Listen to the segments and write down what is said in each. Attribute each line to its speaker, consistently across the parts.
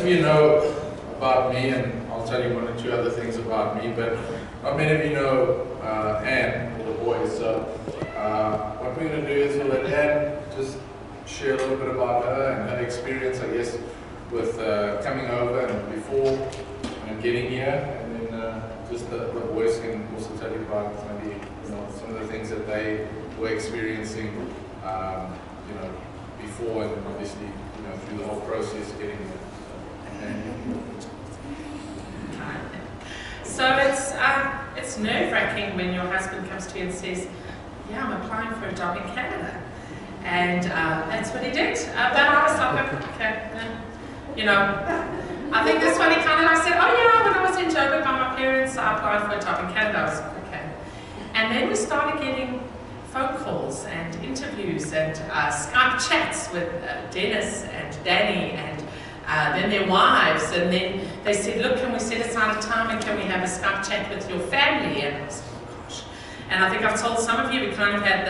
Speaker 1: of you know about me, and I'll tell you one or two other things about me, but not many of you know Anne, or the boys. So what we're going to do is we'll let Anne just share a little bit about her and her experience, I guess, with coming over and before and getting here, and then just the boys can also tell you about maybe some of the things that they were experiencing, before, and obviously through the whole process getting here.
Speaker 2: So it's nerve-wracking when your husband comes to you and says, "Yeah, I'm applying for a job in Canada," and that's what he did. But I was like, okay, I think this one he kind of said, "Oh yeah, when I was in Joburg by my parents, I applied for a job in Canada." I was like, okay, and then we started getting phone calls and interviews and Skype chats with Dennis and Danny and then their wives, and then they said, "Look, can we set aside a time and can we have a Skype chat with your family?" And I was like, oh gosh. And I think I've told some of you, we kind of had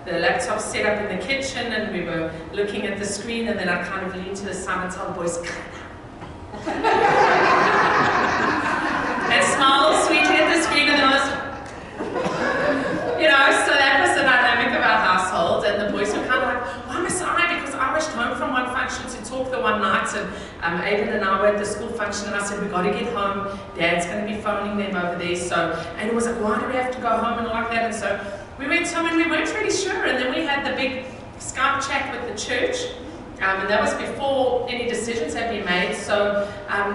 Speaker 2: the laptop set up in the kitchen and we were looking at the screen, and then I kind of leaned to the side and told the boys, and smiled sweetly at the screen, and then I was, so that was the dynamic of our household, and the boys were kind of like, "Why must I?" Because I rushed home from one function to talk the one night, and Aidan and I were at the school function, and I said, "We've got to get home. Dad's going to be phoning them over there." So Aidan was like, "Why do we have to go home?" and all like that. And so we went home and we weren't really sure, and then we had the big Skype chat with the church. And that was before any decisions had been made. So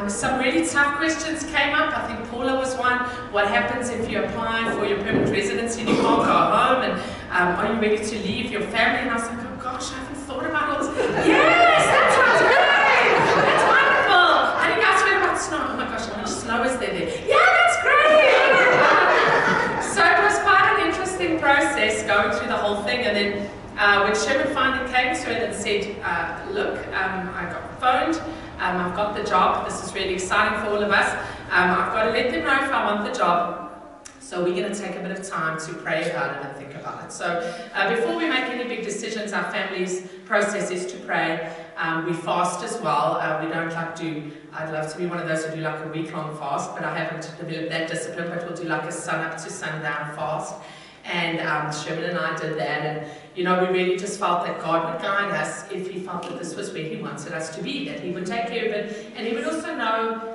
Speaker 2: some really tough questions came up. I think Paula was one. What happens if you apply for your permanent residency and you can't go home? And are you ready to leave your family? And I was like, oh gosh, I haven't thought about all this. Yes, that sounds great. That's wonderful. How do you guys feel about snow? Oh my gosh, how much snow is there? Yeah, that's great. So it was quite an interesting process going through the whole thing. And then when Sherman finally came to it and said, "Look, I got phoned, I've got the job, this is really exciting for all of us, I've got to let them know if I want the job, so we're going to take a bit of time to pray about it and think about it." So before we make any big decisions, our family's process is to pray. We fast as well. We don't like to, I'd love to be one of those who do like a week-long fast, but I haven't developed that discipline, but we'll do like a sun-up to sundown fast. And Sherman and I did that, and we really just felt that God would guide us if He felt that this was where He wanted us to be, that He would take care of it, and He would also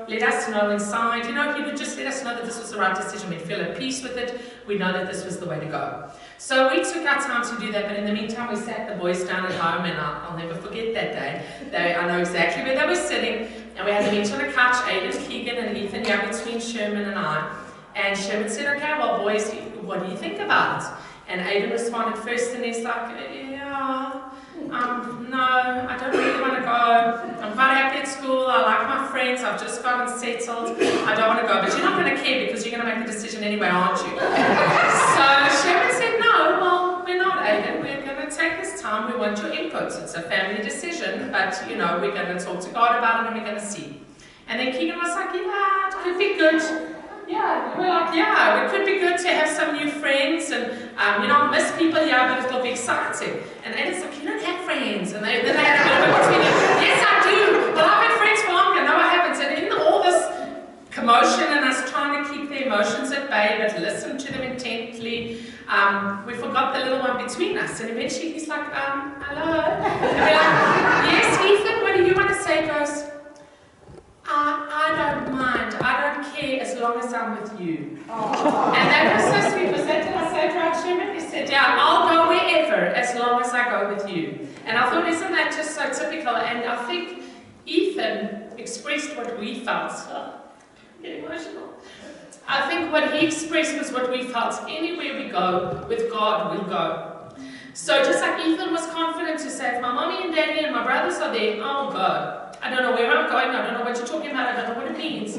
Speaker 2: let us know inside, He would just let us know that this was the right decision. We'd feel at peace with it. We'd know that this was the way to go. So we took our time to do that, but in the meantime we sat the boys down at home, and I'll never forget that day. I know exactly where they were sitting, and we had them each on a couch, Aidan, Keegan, and Ethan, between Sherman and I. And Sherman said, "Okay, well boys, what do you think about it?" And Aidan responded first, and he's like, no, I don't really want to go. I'm quite happy at school, I like my friends, I've just gotten settled, I don't want to go. But you're not going to care because you're going to make the decision anyway, aren't you? So Sherman said, "No, well, we're not, Aidan, we're going to take this time, we want your input. It's a family decision, but we're going to talk to God about it and we're going to see." And then Keegan was like, "Yeah, it could be good." Yeah, we were like, yeah, it could be good to have some new friends, and I miss people here, but it'll be exciting. And Aidan's like, "You don't have friends." And then they had a bit of a between them. "Yes, I do. Well, I've had friends for longer." "No, I haven't." And in all this commotion and us trying to keep the emotions at bay, but listen to them intently, we forgot the little one between us. And eventually he's like, "Hello." And we're like, "Yes, Ethan, what do you want to say?" He goes, I don't mind. I don't care as long as I'm with you." And that was so sweet. Was that, did I say it right, Sherman? He said, "Yeah, I'll go wherever as long as I go with you." And I thought, isn't that just so typical? And I think Ethan expressed what we felt. Oh, I'm getting emotional. I think what he expressed was what we felt. Anywhere we go, with God, we'll go. So just like Ethan was confident to say, "If my mommy and daddy and my brothers are there, I'll go. I don't know where I'm going, I don't know what you're talking about, I don't know what it means,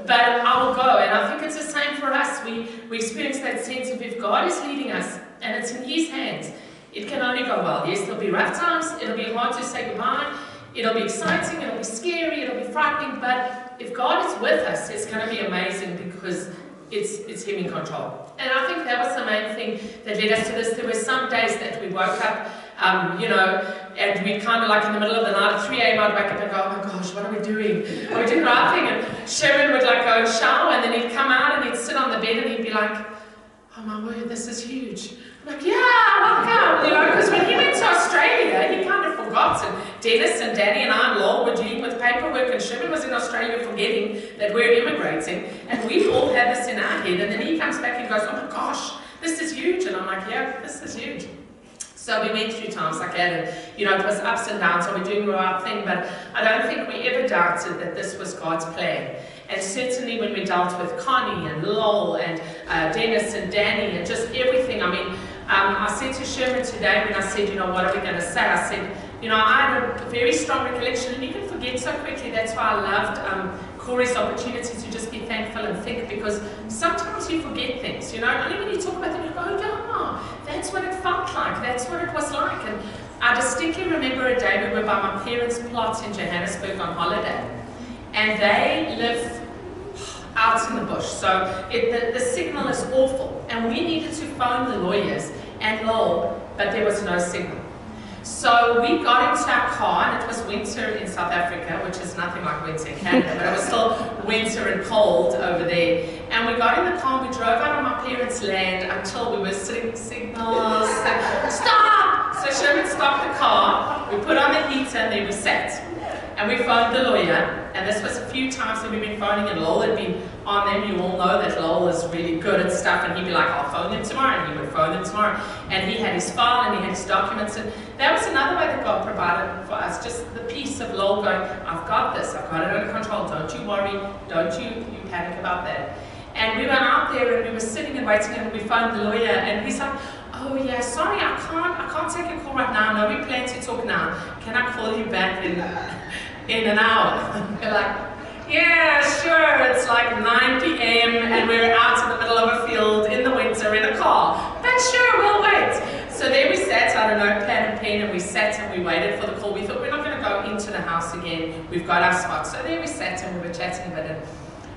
Speaker 2: but I will go." And I think it's the same for us. We experience that sense of if God is leading us and it's in His hands, it can only go well. Yes, there'll be rough times, it'll be hard to say goodbye, it'll be exciting, it'll be scary, it'll be frightening, but if God is with us, it's going to be amazing because it's Him in control. And I think that was the main thing that led us to this. There were some days that we woke up you know, and we kind of like in the middle of the night at 3 a.m. I'd wake up and go, oh my gosh, what are we doing? Are we doing the right thing? And Sherman would like go and shower, and then he'd come out and he'd sit on the bed and he'd be like, oh my word, this is huge. I'm like, yeah, welcome, you know, because when he went to Australia, he kind of forgot, and Dennis and Danny and I and Lowell were dealing with paperwork, and Sherman was in Australia forgetting that we're immigrating, and we all had this in our head, and then he comes back and goes, oh my gosh, this is huge, and I'm like, yeah, this is huge. So we went through times like that, and you know, it was ups and downs, so we're doing the right thing, but I don't think we ever doubted that this was God's plan. And certainly when we dealt with Connie and Lowell and Dennis and Danny and just everything, I mean, I said to Sherman today when I said, you know, what are we going to say? I said, you know, I had a very strong recollection, and you can forget so quickly. That's why I loved Corey's opportunity to just be thankful and think, because sometimes you forget things, you know. Only when you talk about them, you go, yeah, that's what it felt like, that's what it was like. And I distinctly remember a day we were by my parents' plot in Johannesburg on holiday, and they live out in the bush, so the signal is awful, and we needed to phone the lawyers and Lowell, but there was no signal. So we got into our car, and it was winter in South Africa, which is nothing like winter in Canada, but it was still winter and cold over there. And we got in the car, and we drove out on my parents' land until we were sitting signals. Stop! So Sherman stopped the car, we put on the heater, and then we sat. And we phoned the lawyer, and this was a few times that we've been phoning, and Lowell had been on them. You all know that Lowell is really good at stuff, and he'd be like, I'll phone them tomorrow, and he would phone them tomorrow. And he had his file, and he had his documents, and that was another way that God provided for us, just the peace of Lowell going, I've got this, I've got it under control, don't you worry, don't you panic about that. And we were out there, and we were sitting and waiting, and we phoned the lawyer, and he's like, oh yeah, sorry, I can't take a call right now. No, we plan to talk now. Can I call you back in an hour? We're like, yeah, sure. It's like 9 p.m. and we're out in the middle of a field in the winter in a car. But sure, we'll wait. So there we sat, I don't know, pad and pen, and we sat and we waited for the call. We thought we're not going to go into the house again. We've got our spot. So there we sat and we were chatting a bit. And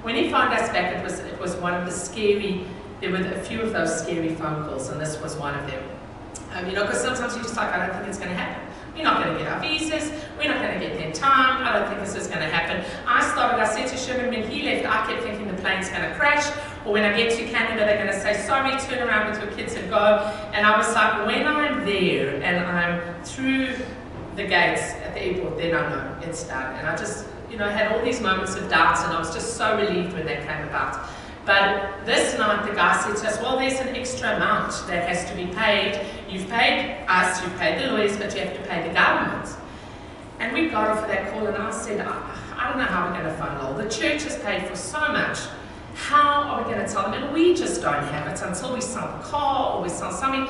Speaker 2: when he phoned us back, it was one of the scary. There were a few of those scary phone calls, and this was one of them. You know, because sometimes you're just like, I don't think it's going to happen. We're not going to get our visas. We're not going to get there in time. I don't think this is going to happen. I said to Sherman when he left, I kept thinking the plane's going to crash, or when I get to Canada, they're going to say, sorry, turn around with your kids and go. And I was like, when I'm there and I'm through the gates at the airport, then I know it's done. And I just, you know, had all these moments of doubts, and I was just so relieved when that came about. But this night, the guy said to us, well, there's an extra amount that has to be paid. You've paid us, you've paid the lawyers, but you have to pay the government. And we got off of that call, and I said, I don't know how we're going to fund all. The church has paid for so much. How are we going to tell them? And we just don't have it until we sell the car or we sell something.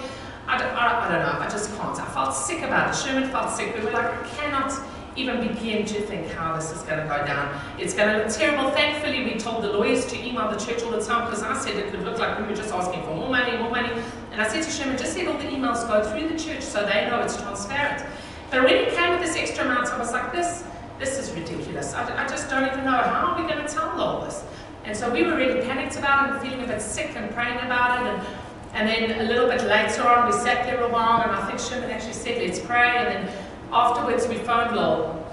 Speaker 2: I don't know, I just can't. I felt sick about it. Sherman felt sick. We were like, I cannot even begin to think how this is going to go down. It's going to look terrible. Thankfully, we told the lawyers to email the church all the time, because I said it could look like we were just asking for more money, more money. And I said to Sherman, just let all the emails go through the church so they know it's transparent. But when he came with this extra amount, I was like, this is ridiculous. I just don't even know, how are we going to tell all this? And so we were really panicked about it and feeling a bit sick and praying about it. And then a little bit later on, we sat there a while, and I think Sherman actually said, let's pray. And then afterwards, we phoned Lowell,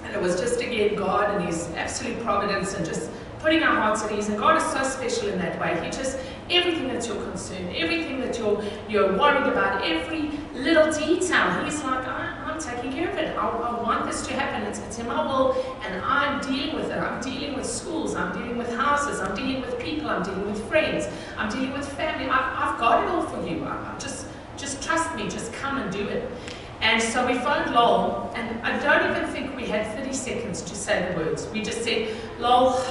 Speaker 2: and it was just again God and His absolute providence, and just putting our hearts at ease. And God is so special in that way. He just, everything that you're concerned, everything that you're worried about, every little detail, He's like, I'm taking care of it. I want this to happen. It's in my will, and I'm dealing with it. I'm dealing with schools. I'm dealing with houses. I'm dealing with people. I'm dealing with friends. I'm dealing with family. I've got it all for you. Just trust me. Just come and do it. And so we phoned Lowell, and I don't even think we had 30 seconds to say the words. We just said, Lowell,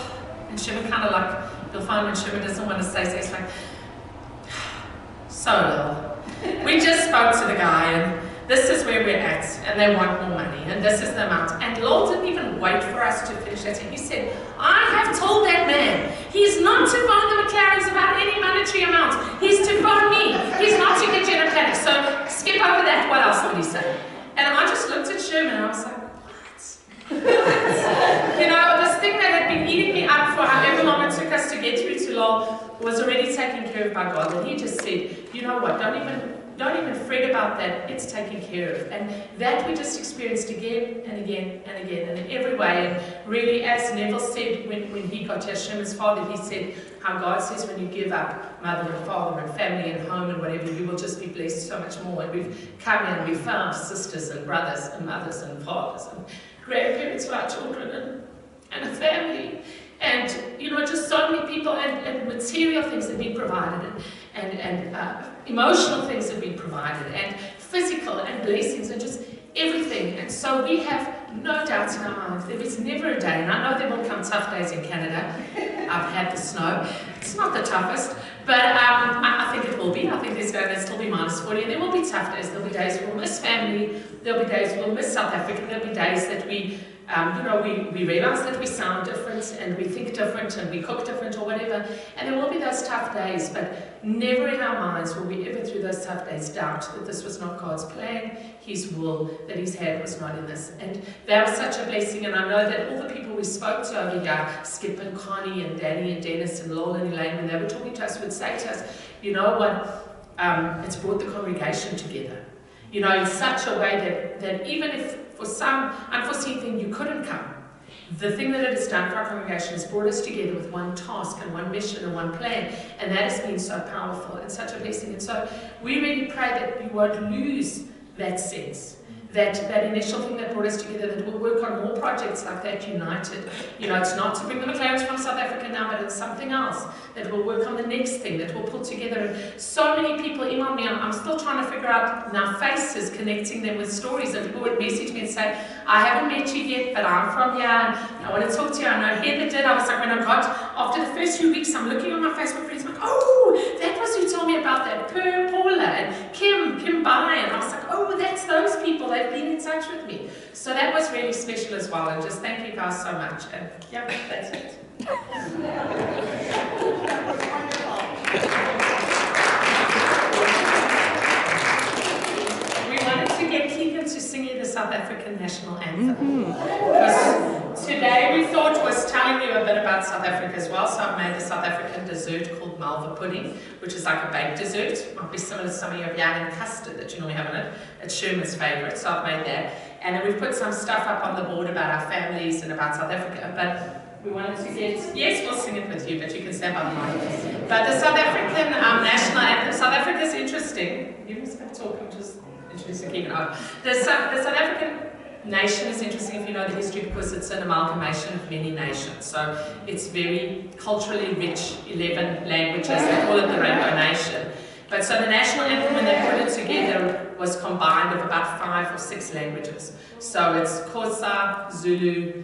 Speaker 2: and Sherman kind of like, you'll find when Sherman doesn't want to say, so he's like, so Lowell, we just spoke to the guy, and this is where we're at, and they want more money, and this is the amount. And Lowell didn't even wait for us to finish that. He said, I have told that man, he's not to phone the McLarens about any monetary amount. He's to phone me. He's not to get you in a panic. So skip over that. What else would he say? And I just looked at Sherman, and I was like, you know, this thing that had been eating me up for however long it took us to get through to Lowell was already taken care of by God. And he just said, you know what, don't even don't even fret about that, it's taken care of. And that we just experienced again and again and again and in every way. And really, as Neville said when he got here, Sherman's father, he said how God says when you give up mother and father and family and home and whatever, you will just be blessed so much more. And we've come in and we've found sisters and brothers and mothers and fathers and grandparents for our children and a family. And, you know, just so many people and material things have been provided and emotional things have been provided and physical and blessings and just everything. And so we have no doubts in our minds. There is never a day, and I know there will come tough days in Canada. I've had the snow. It's not the toughest, but I think it will be. I think there's going to still be -40. And there will be tough days. There'll be days we'll miss family. There'll be days we'll miss South Africa. There'll be days that we we realize that we sound different and we think different and we cook different or whatever, and there will be those tough days, but never in our minds will we ever through those tough days doubt that this was not God's plan, His will, that His hand was not in this. And that was such a blessing, and I know that all the people we spoke to over here, Skip and Connie and Danny and Dennis and Lowell and Elaine, when they were talking to us, would say to us, you know what, it's brought the congregation together. You know, in such a way that even if for some unforeseen thing you couldn't come, the thing that it has done for our congregation has brought us together with one task and one mission and one plan, and that has been so powerful and such a blessing. And so we really pray that we won't lose that sense, that initial thing that brought us together, that we'll work on more projects like that united. You know, it's not to bring the McLarens from South Africa now, but it's something else, that we'll work on the next thing, that we'll put together. And so many people email me, I'm still trying to figure out now faces, connecting them with stories, and people would message me and say, I haven't met you yet, but I'm from here, and I want to talk to you. I know Heather did. I was like, when I got, after the first few weeks, I'm looking on my Facebook friends, I'm like, oh, that was who told me about that, Paula, and Kim Bai, and I was like, oh, that's those people, they've been in touch with me. So that was really special as well, and just thank you guys so much. And yeah, that's it. We wanted to get Keegan to sing you the South African national anthem. Because today we thought was telling you a bit about South Africa as well, so I've made a South African dessert called malva pudding, which is like a baked dessert. Might be similar to some of your yam and custard that you normally have in it. It's Sherman's favourite, so I've made that. And then we've put some stuff up on the board about our families and about South Africa, but we wanted to get, yes, we'll sing it with you, but you can stand by the mic. But the South African national anthem, South Africa is interesting. You must have talk, I'm just introducing Keegan. The South African nation is interesting if you know the history, because it's an amalgamation of many nations. So it's very culturally rich, 11 languages, they call it the Rainbow Nation. But so the national anthem, when they put it together, was combined of about 5 or 6 languages. So it's Xhosa, Zulu,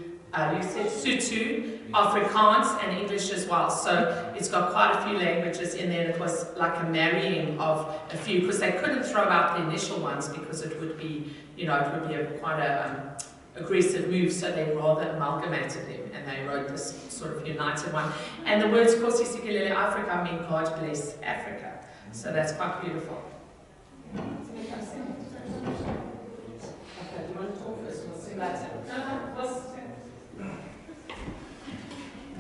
Speaker 2: you said Sotho, Afrikaans, and English as well. So it's got quite a few languages in there. It was like a marrying of a few, because they couldn't throw out the initial ones because it would be, you know, it would be quite a aggressive move. So they rather amalgamated them, and they wrote this sort of united one. And the words Nkosi Sikelele Afrika mean God bless Africa. So that's quite beautiful. Okay, do you want to talk first? We'll sing later.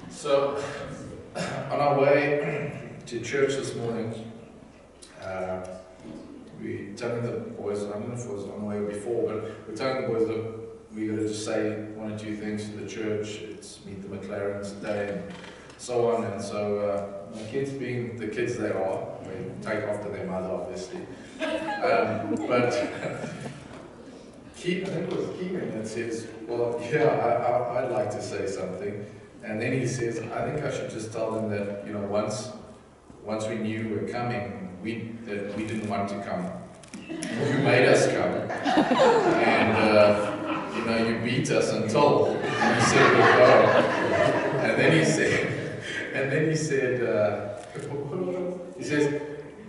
Speaker 1: So, on our way to church this morning, we're telling the boys, I don't know if it was on the way before, but we're telling the boys that we're going to just say 1 or 2 things to the church. It's meet the McLarens today and so on. And so, my kids being the kids they are, we take after their mother, obviously. But I think it was Keegan that says, well, yeah, I'd like to say something. And then he says, I think I should just tell them that, you know, once we knew we were coming, that we didn't want to come. You made us come. And, you know, you beat us until you said we'll go. And then he said, he says,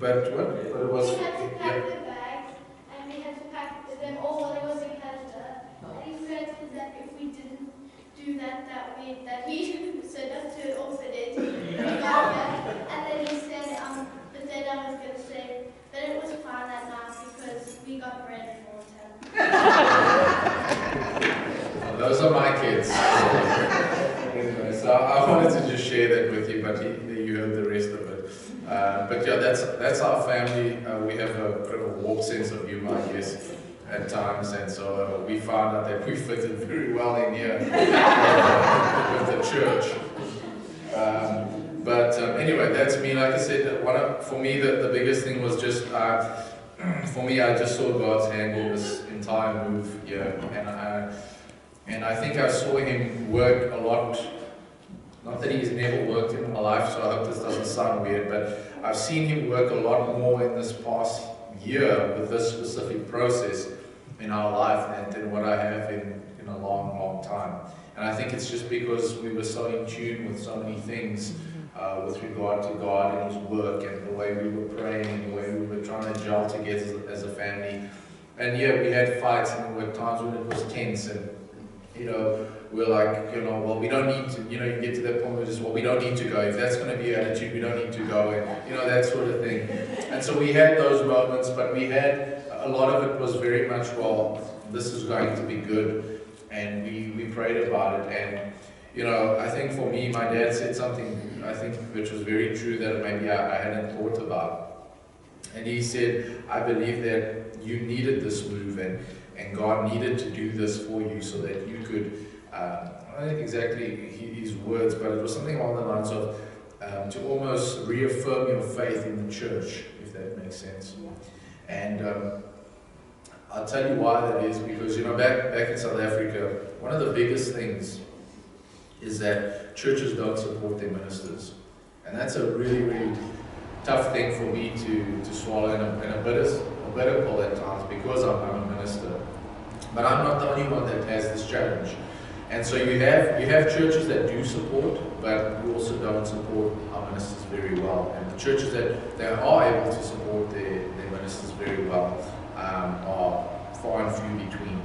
Speaker 1: but what? But it was,
Speaker 3: we had to pack the bags, and we had to pack them all while it was in Canada. And he threatened that if we didn't do that he sent us to an orphanage. And then he said, but then I was going to say that it was fun that night because we got bread and water.
Speaker 1: Well, those are my kids. Anyway, so I wanted to just share that with you, but you heard the rest of it. But yeah, that's our family. We have a bit of a warped sense of humor, I guess, at times, and so we found out that we fitted very well in here with the church. Anyway, that's me. Like I said, for me, the biggest thing was just, for me, I just saw God's hand in this entire move here, and I think I saw Him work a lot. Not that He's never worked in my life, so I hope this doesn't sound weird, but I've seen Him work a lot more in this past year with this specific process in our life than what I have in a long, long time. And I think it's just because we were so in tune with so many things with regard to God and His work and the way we were praying and the way we were trying to gel together as a family. And yeah, we had fights and there were times when it was tense and, we're like, well, we don't need to, you get to that point where just, well, we don't need to go. If that's going to be your attitude, we don't need to go, and, that sort of thing. And so we had those moments, but we had, a lot of it was very much, well, this is going to be good, and we prayed about it, and, I think for me, my dad said something, I think, which was very true that maybe I hadn't thought about. And he said, I believe that you needed this move, and God needed to do this for you so that you could, I don't think exactly his words, but it was something along the lines of to almost reaffirm your faith in the church, if that makes sense. And I'll tell you why that is, because back in South Africa, one of the biggest things is that churches don't support their ministers. And that's a really, really tough thing for me to swallow and a bitter pill at times, because I'm a minister. But I'm not the only one that has this challenge. And so you have churches that do support, but we also don't support our ministers very well. And the churches that are able to support their ministers very well are far and few between.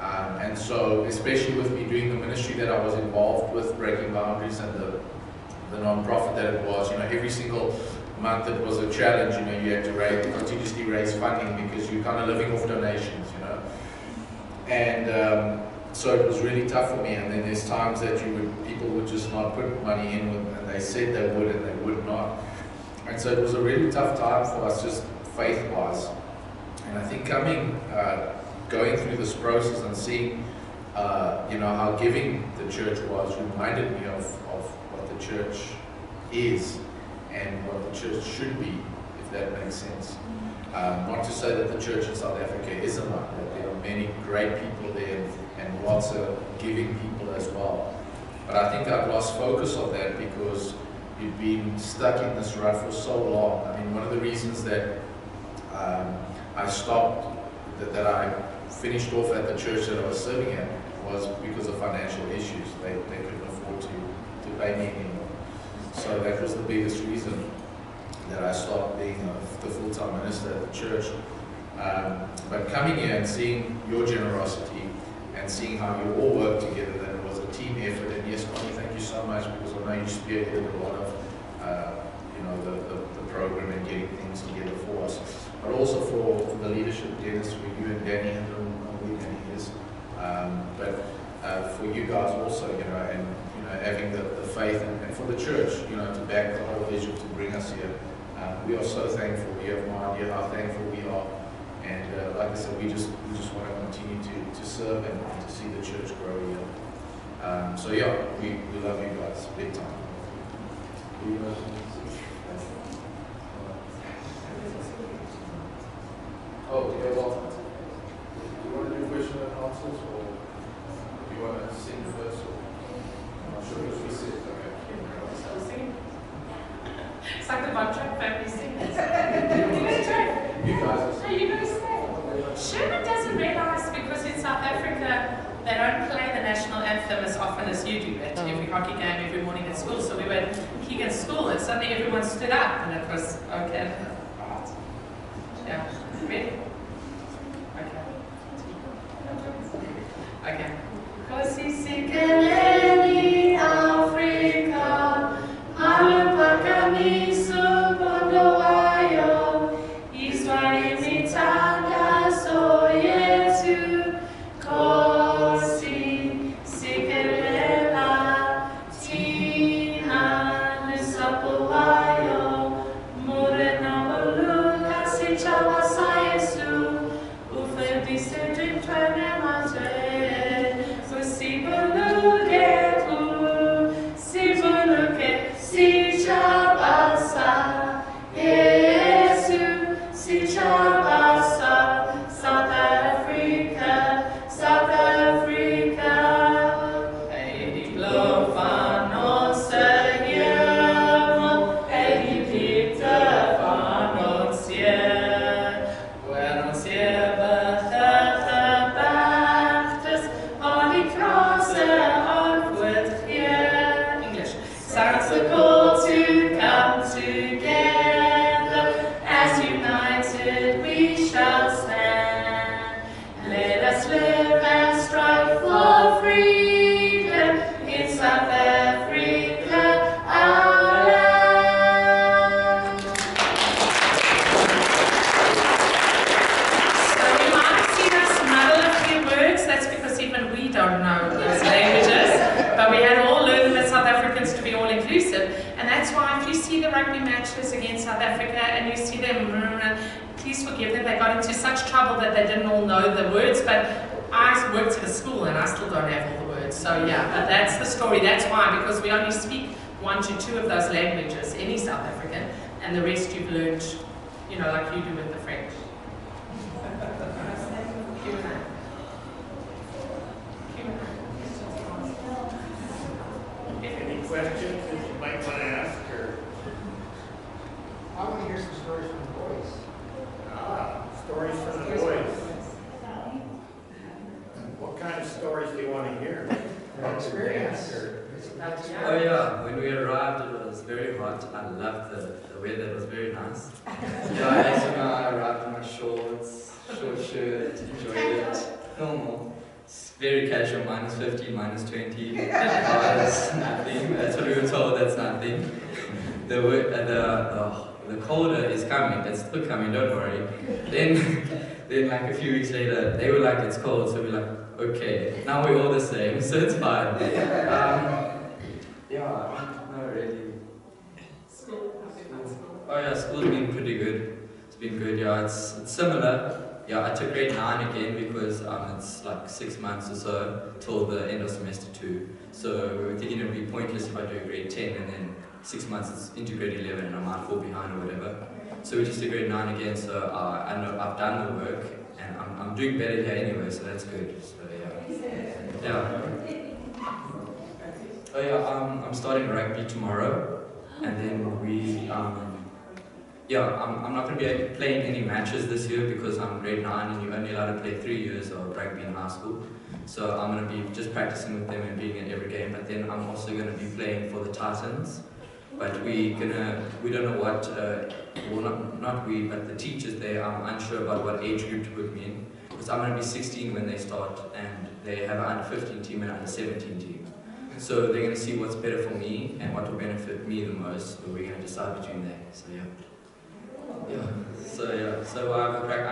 Speaker 1: And so, especially with me doing the ministry that I was involved with, Breaking Boundaries, and the non-profit that it was, every single month it was a challenge. You had to continuously raise funding because you're kind of living off donations, And so it was really tough for me. And then there's times that people would just not put money in, and they said they would and they would not. And so it was a really tough time for us, just faith-wise. And I think going through this process and seeing, how giving the church was reminded me of what the church is and what the church should be, if that makes sense. Not to say that the church in South Africa isn't like that. There are many great people there and lots of giving people as well. But I think I've lost focus of that because we've been stuck in this rut for so long. I mean, one of the reasons that I stopped, that I finished off at the church that I was serving at, was because of financial issues. They couldn't afford to pay me anymore. So that was the biggest reason that I stopped being the full-time minister at the church. But coming here and seeing your generosity and seeing how you all work together, that it was a team effort. And yes, Connie, thank you so much, because I know you spearheaded a lot of the program and getting things together for us. But also for the leadership, Dennis, for you and Danny, and who Danny is. But for you guys also, and having the faith, and for the church, to back the whole vision to bring us here. We are so thankful. We have no idea how thankful we are. And like I said, we just want to continue to serve and to see the church grow here. So yeah, we love you guys big time. Oh, yeah, well, do you want to do question and answers, or do you want to sing first? I'm not sure if we said, okay.
Speaker 2: It's like the Von Trapp family singers. You guys try?
Speaker 1: You guys.
Speaker 2: No, you guys say. Sherman doesn't realize, because in South Africa they don't play the national anthem as often as you do at every hockey game every morning at school. So we were at Keegan's school and suddenly everyone stood up and it was okay. Right. Yeah. Ready? Okay. Kosi sikeleni Afrika, malupakami supondowayo, Israeli mitanda so yetu, kosi sikelela tina nisapowayo, mure be all inclusive. And that's why if you see the rugby matches against South Africa and you see them, please forgive them, they got into such trouble that they didn't all know the words, but I worked at a school and I still don't have all the words. So yeah, but that's the story. That's why, because we only speak 1 to 2 of those languages, any South African, and the rest you've learned, you know, like you do with the French.
Speaker 4: Any questions that you might want to ask her?
Speaker 5: I want to hear some stories from the boys.
Speaker 4: Stories from the boys. What kind of stories do you want to hear?
Speaker 5: Their experience.
Speaker 6: Oh yeah, when we arrived it was very hot. I loved the weather, it was very nice. Yeah, as you know, I arrived in my shorts, short shirt, enjoyed it. Normal. It's very casual, minus 50, minus 20. That's nothing. That's what we were told, that's nothing. The colder is coming, it's still coming, don't worry. Then like a few weeks later, they were like, it's cold, so we're like, okay, now we're all the same, so it's fine. Yeah, no, really.
Speaker 2: School.
Speaker 6: Oh yeah, school's been pretty good. It's been good, yeah, it's similar. Yeah, I took grade 9 again because it's like 6 months or so till the end of semester 2. So we were thinking it would be pointless if I do grade 10 and then 6 months it's into grade 11 and I might fall behind or whatever. So we just did grade 9 again, so I know I've done the work and I'm doing better here anyway, so that's good. So yeah. Oh yeah, I'm starting rugby tomorrow, and then I'm not going to be playing any matches this year because I'm grade 9 and you're only allowed to play 3 years of rugby in high school. So I'm going to be just practicing with them and being in every game, but then I'm also going to be playing for the Titans. But we don't know what, not we, but the teachers there, I'm unsure about what age group to put me in. Because I'm going to be 16 when they start, and they have an under 15 team and under 17 team. So they're going to see what's better for me and what will benefit me the most, so we're going to decide between that. So I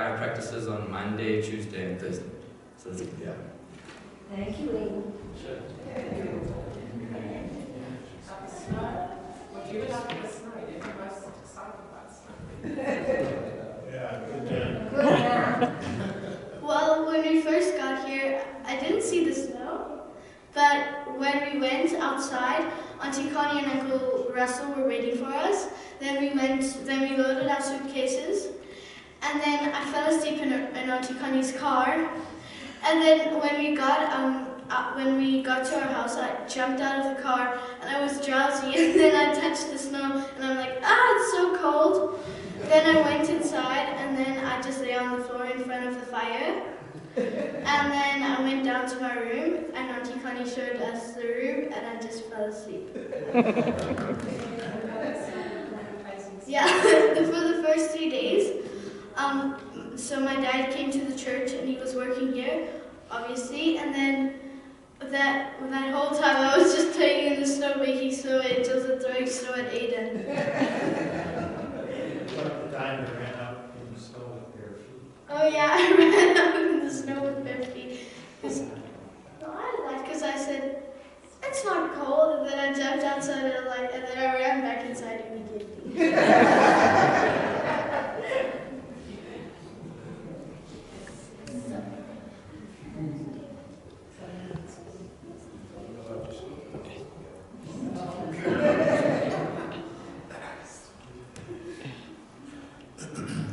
Speaker 6: have practices on Monday, Tuesday, and Thursday. So yeah.
Speaker 7: Thank you, Lee.
Speaker 6: Sure.
Speaker 2: What do you like the snow? You're most excited about snow.
Speaker 4: Yeah, good.
Speaker 3: Well, when we first got here, I didn't see the snow, but when we went outside, Auntie Connie and Uncle Russell were waiting for us. Then we loaded our suitcases, and then I fell asleep in Auntie Connie's car. And then when we got to our house, I jumped out of the car and I was drowsy, and then I touched the snow and I'm like, it's so cold. Then I went inside and then I just lay on the floor in front of the fire. And then I went down to my room and Auntie Connie showed us the room and I just fell asleep. Yeah, for the first 3 days. So my dad came to the church and he was working here, obviously, and then that whole time I was just playing in the snow, making snow angels and throwing snow at Aiden.
Speaker 4: What time you ran out in the snow with bare feet?
Speaker 3: Oh yeah, I ran out in the snow with bare feet. Because I said, it's not cold, and then I jumped outside and then I ran back inside immediately.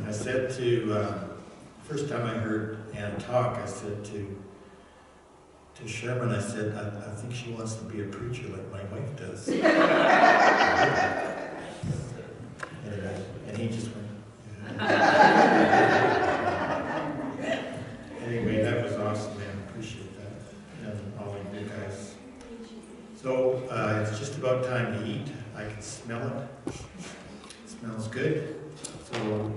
Speaker 4: I said first time I heard Ann talk, I said to Sherman, I said, I think she wants to be a preacher like my wife does. And he just went, Anyway, that was awesome, man. Appreciate that. And all of you guys. So it's just about time to eat. I can smell it. It smells good. So